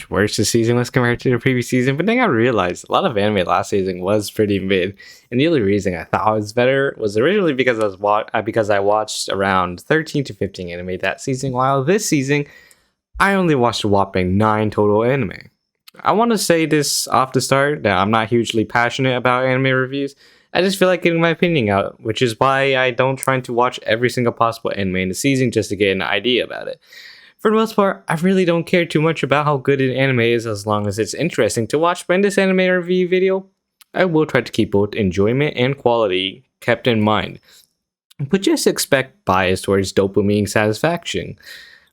worse this season was compared to the previous season, but then I realized a lot of anime last season was pretty mid, and the only reason I thought it was better was originally because I watched around 13 to 15 anime that season, while this season I only watched a whopping 9 total anime. I want to say this off the start that I'm not hugely passionate about anime reviews. I just feel like getting my opinion out, which is why I don't try to watch every single possible anime in the season just to get an idea about it. For the most part, I really don't care too much about how good an anime is as long as it's interesting to watch, but in this anime review video, I will try to keep both enjoyment and quality kept in mind. But just expect bias towards dopamine satisfaction.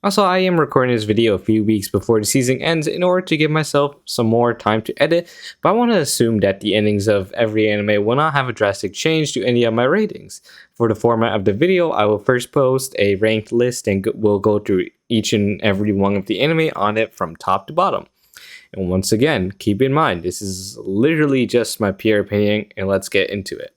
Also, I am recording this video a few weeks before the season ends in order to give myself some more time to edit, but I want to assume that the endings of every anime will not have a drastic change to any of my ratings. For the format of the video, I will first post a ranked list and we'll go through each and every one of the anime on it from top to bottom. And once again, keep in mind, this is literally just my pure opinion, and let's get into it.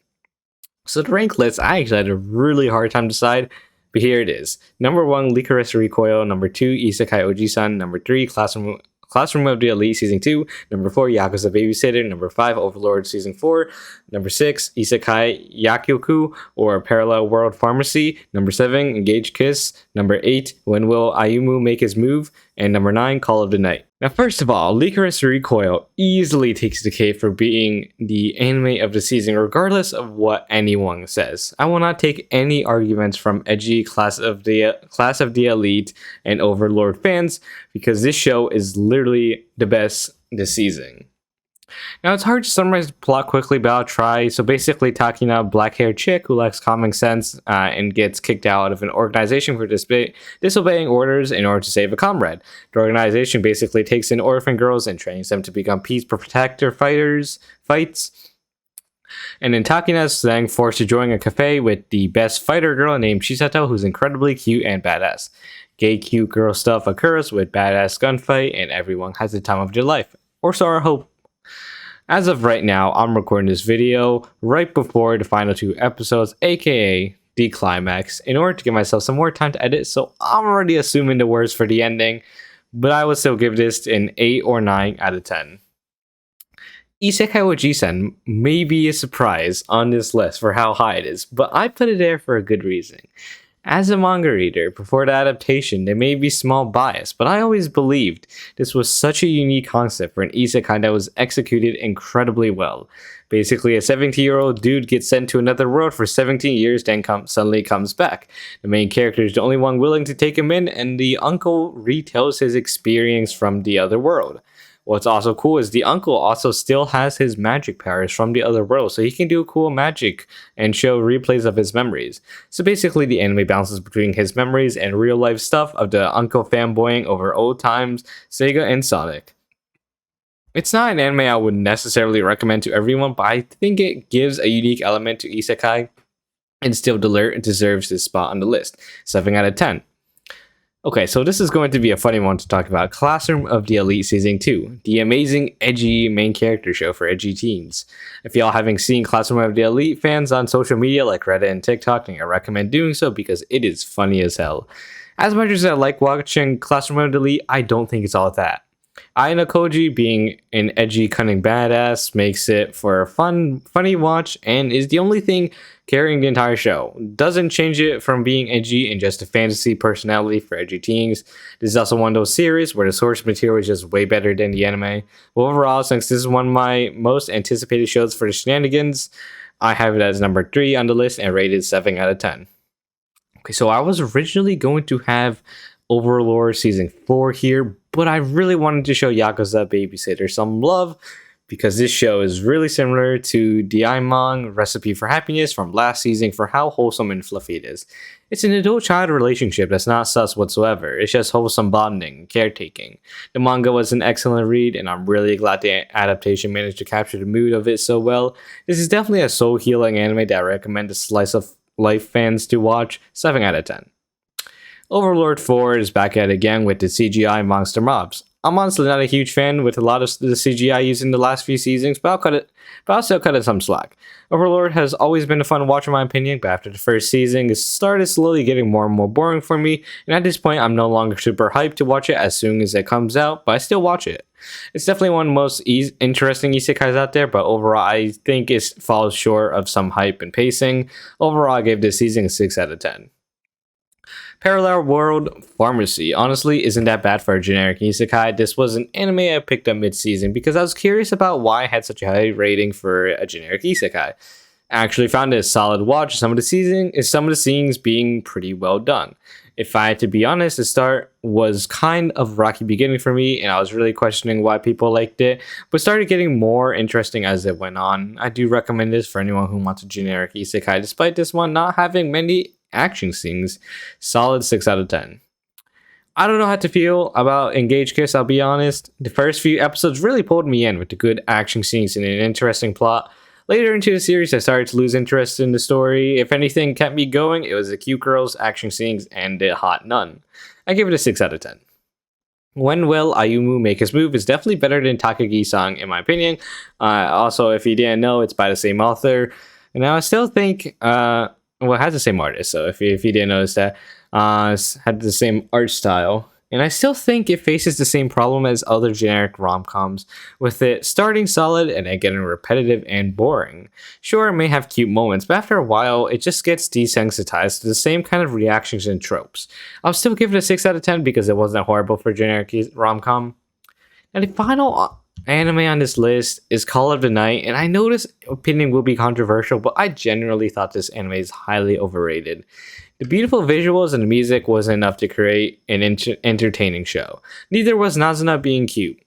So the ranked list, I actually had a really hard time to decide, but here it is. Number 1, Lycoris Recoil. Number 2, Isekai Ojisan. Number 3, Classroom of the Elite Season 2. Number 4, Yakuza Babysitter. Number 5, Overlord Season 4. Number 6, Isekai Yakuza or Parallel World Pharmacy. Number 7, Engage Kiss. Number 8, When Will Ayumu Make His Move? And number 9, Call of the Night. Now, first of all, Lycoris Recoil easily takes the cake for being the anime of the season, regardless of what anyone says. I will not take any arguments from edgy Class of the Elite and Overlord fans, because this show is literally the best this season. Now, it's hard to summarize the plot quickly, but I'll try. So basically, talking about a black-haired chick who lacks common sense and gets kicked out of an organization for disobeying orders in order to save a comrade. The organization basically takes in orphan girls and trains them to become peace protector fights. And then Takina's then forced to join a cafe with the best fighter girl named Chisato, who's incredibly cute and badass. Gay cute girl stuff occurs with badass gunfight, and everyone has the time of their life. Or so I hope. As of right now, I'm recording this video right before the final 2 episodes, aka the climax, in order to give myself some more time to edit, so I'm already assuming the worst for the ending, but I would still give this an 8 or 9 out of 10. Isekai Ojisan may be a surprise on this list for how high it is, but I put it there for a good reason. As a manga reader, before the adaptation, there may be small bias, but I always believed this was such a unique concept for an isekai that was executed incredibly well. Basically, a 17-year-old dude gets sent to another world for 17 years, then suddenly comes back. The main character is the only one willing to take him in, and the uncle retells his experience from the other world. What's also cool is the uncle also still has his magic powers from the other world, so he can do cool magic and show replays of his memories. So basically, the anime bounces between his memories and real life stuff of the uncle fanboying over old times, Sega, and Sonic. It's not an anime I would necessarily recommend to everyone, but I think it gives a unique element to isekai and still deserves this spot on the list. 7 out of 10. Okay, so this is going to be a funny one to talk about. Classroom of the Elite Season 2, the amazing, edgy main character show for edgy teens. If y'all haven't seen Classroom of the Elite fans on social media like Reddit and TikTok, then I recommend doing so because it is funny as hell. As much as I like watching Classroom of the Elite, I don't think it's all that. Aina Koji, being an edgy, cunning badass, makes it for a funny watch and is the only thing carrying the entire show. Doesn't change it from being edgy and just a fantasy personality for edgy teens. This is also one of those series where the source material is just way better than the anime. But overall, since this is one of my most anticipated shows for the shenanigans, I have it as number 3 on the list and rated 7 out of 10. Okay, so I was originally going to have Overlord Season 4 here, but I really wanted to show Yakuza Babysitter some love because this show is really similar to Diamond Recipe for Happiness from last season for how wholesome and fluffy it is. It's an adult-child relationship that's not sus whatsoever. It's just wholesome bonding and caretaking. The manga was an excellent read, and I'm really glad the adaptation managed to capture the mood of it so well. This is definitely a soul-healing anime that I recommend the slice of life fans to watch. 7 out of 10. Overlord IV is back at it again with the CGI monster mobs. I'm honestly not a huge fan with a lot of the CGI used in the last few seasons, but I'll still cut it some slack. Overlord has always been a fun watch in my opinion, but after the first season, it started slowly getting more and more boring for me, and at this point I'm no longer super hyped to watch it as soon as it comes out, but I still watch it. It's definitely one of the most interesting isekais out there, but overall I think it falls short of some hype and pacing. Overall I gave this season a 6 out of 10. Parallel World Pharmacy honestly isn't that bad for a generic isekai. This was an anime I picked up mid-season because I was curious about why it had such a high rating for a generic isekai. I actually found it a solid watch, some of the scenes being pretty well done. If I had to be honest, the start was kind of rocky beginning for me, and I was really questioning why people liked it, but started getting more interesting as it went on. I do recommend this for anyone who wants a generic isekai, despite this one not having many action scenes. Solid 6 out of 10. I don't know how to feel about Engage Kiss, I'll be honest. The first few episodes really pulled me in with the good action scenes and an interesting plot. Later into the series, I started to lose interest in the story. If anything kept me going, it was the cute girls, action scenes, and the hot nun. I give it a 6 out of 10. When Will Ayumu Make His Move is definitely better than Takagi-san in my opinion. Also, if you didn't know, it's by the same author. And I still think, it has the same artist, so if you didn't notice that, had the same art style. And I still think it faces the same problem as other generic rom-coms, with it starting solid and then getting repetitive and boring. Sure, it may have cute moments, but after a while, it just gets desensitized to the same kind of reactions and tropes. I'll still give it a 6 out of 10 because it wasn't horrible for generic rom-com. And the final anime on this list is Call of the Night, and I know this opinion will be controversial, but I generally thought this anime is highly overrated. The beautiful visuals and the music wasn't enough to create an entertaining show. Neither was Nazuna being cute.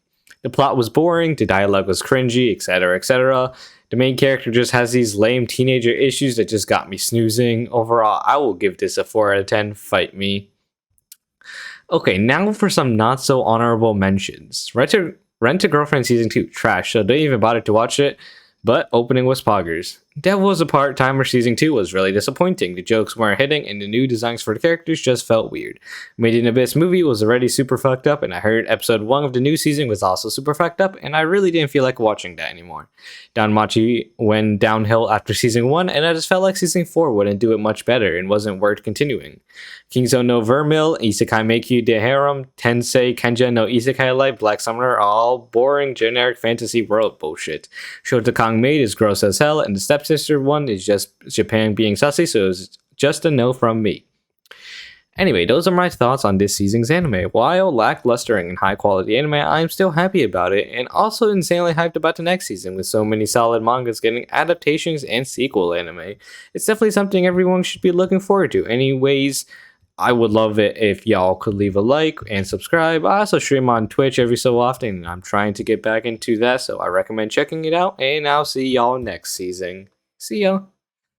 The plot was boring, the dialogue was cringy, etc, etc. The main character just has these lame teenager issues that just got me snoozing. Overall, I will give this a 4 out of 10, fight me. Okay, now for some not so honorable mentions. Rent a Girlfriend Season 2, trash, so don't even bother to watch it, but opening was poggers. Devil's a Part-Timer Season 2 was really disappointing. The jokes weren't hitting, and the new designs for the characters just felt weird. Made in Abyss movie was already super fucked up, and I heard episode 1 of the new season was also super fucked up, and I really didn't feel like watching that anymore. Danmachi went downhill after Season 1, and I just felt like Season 4 wouldn't do it much better and wasn't worth continuing. Kingzone no Vermil, Isekai Meikyu de Harem, Tensei, Kenja no Isekai Light, Black Summer are all boring, generic fantasy world bullshit. Shotokang Maid is gross as hell, and the stepsister one is just Japan being sussy, so it's just a no from me. Anyway, those are my thoughts on this season's anime. While lackluster and high quality anime, I'm still happy about it, and also insanely hyped about the next season with so many solid mangas getting adaptations and sequel anime. It's definitely something everyone should be looking forward to. Anyways, I would love it if y'all could leave a like and subscribe. I also stream on Twitch every so often, and I'm trying to get back into that, so I recommend checking it out, and I'll see y'all next season. See ya!